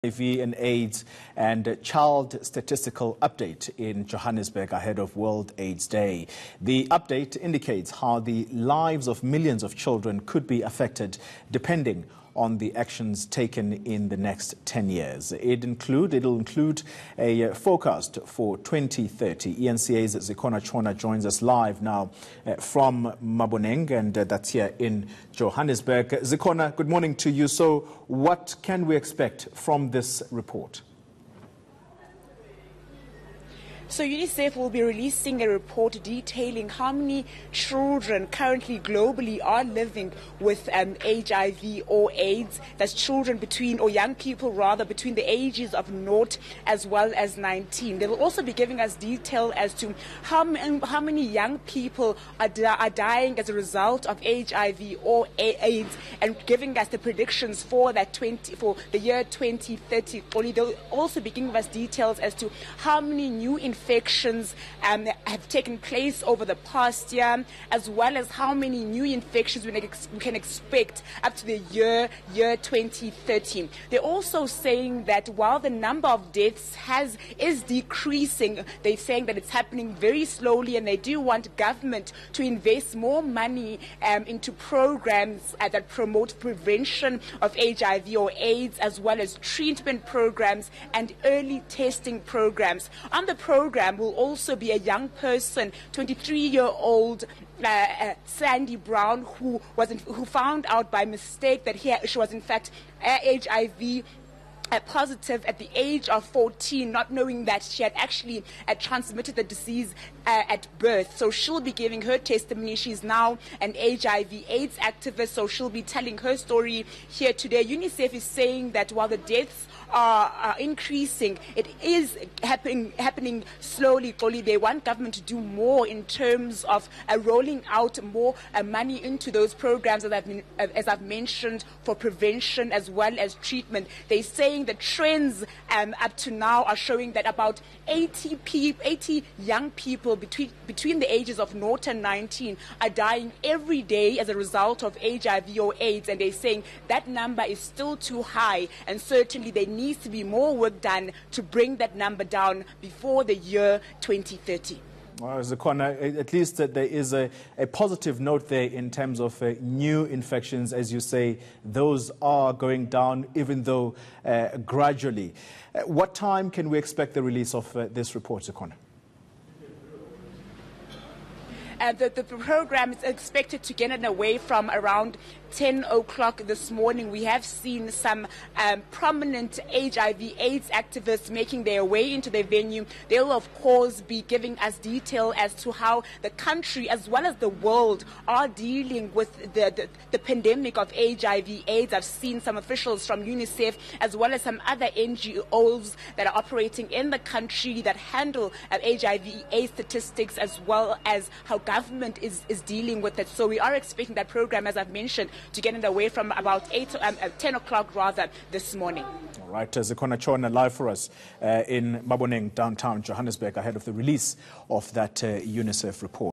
HIV and AIDS and Child Statistical Update in Johannesburg ahead of World AIDS Day. The update indicates how the lives of millions of children could be affected depending on the actions taken in the next 10 years. It'll include a forecast for 2030. eNCA's Zikhona Tshona joins us live now from Maboneng, and that's here in Johannesburg. Zikhona, good morning to you. So what can we expect from this report? So UNICEF will be releasing a report detailing how many children currently globally are living with HIV or AIDS. That's children between, or young people rather, between the ages of 0 as well as 19. They will also be giving us detail as to how many young people are dying as a result of HIV or AIDS, and giving us the predictions for for the year 2030. They'll also be giving us details as to how many new infections have taken place over the past year, as well as how many new infections we can expect up to the year 2030. They're also saying that while the number of deaths is decreasing, they're saying that it's happening very slowly, and they do want government to invest more money into programs that promote prevention of HIV or AIDS, as well as treatment programs and early testing programs. On the program will also be a young person, 23-year-old Sandy Brown, who found out by mistake that she was in fact HIV positive at the age of 14, not knowing that she had actually transmitted the disease at birth. So she'll be giving her testimony. She's now an HIV/AIDS activist, so she'll be telling her story here today. UNICEF is saying that while the deaths are increasing, it is happening slowly. They want government to do more in terms of rolling out more money into those programs, as I've mentioned, for prevention as well as treatment. They're saying the trends up to now are showing that about 80 young people between the ages of 0 and 19 are dying every day as a result of HIV or AIDS, and they're saying that number is still too high, and certainly there needs to be more work done to bring that number down before the year 2030. Well, Zikhona, at least there is a positive note there in terms of new infections. As you say, those are going down, even though gradually. What time can we expect the release of this report, Zikhona? The program is expected to get underway from around 10 o'clock this morning. We have seen some prominent HIV/AIDS activists making their way into the venue. They'll, of course, be giving us detail as to how the country, as well as the world, are dealing with the pandemic of HIV/AIDS. I've seen some officials from UNICEF, as well as some other NGOs that are operating in the country that handle HIV/AIDS statistics, as well as how government is dealing with it. So we are expecting that program, as I've mentioned, to get underway from about 10 o'clock rather this morning. All right, Zikhona Tshona live for us in Maboneng, downtown Johannesburg, ahead of the release of that UNICEF report.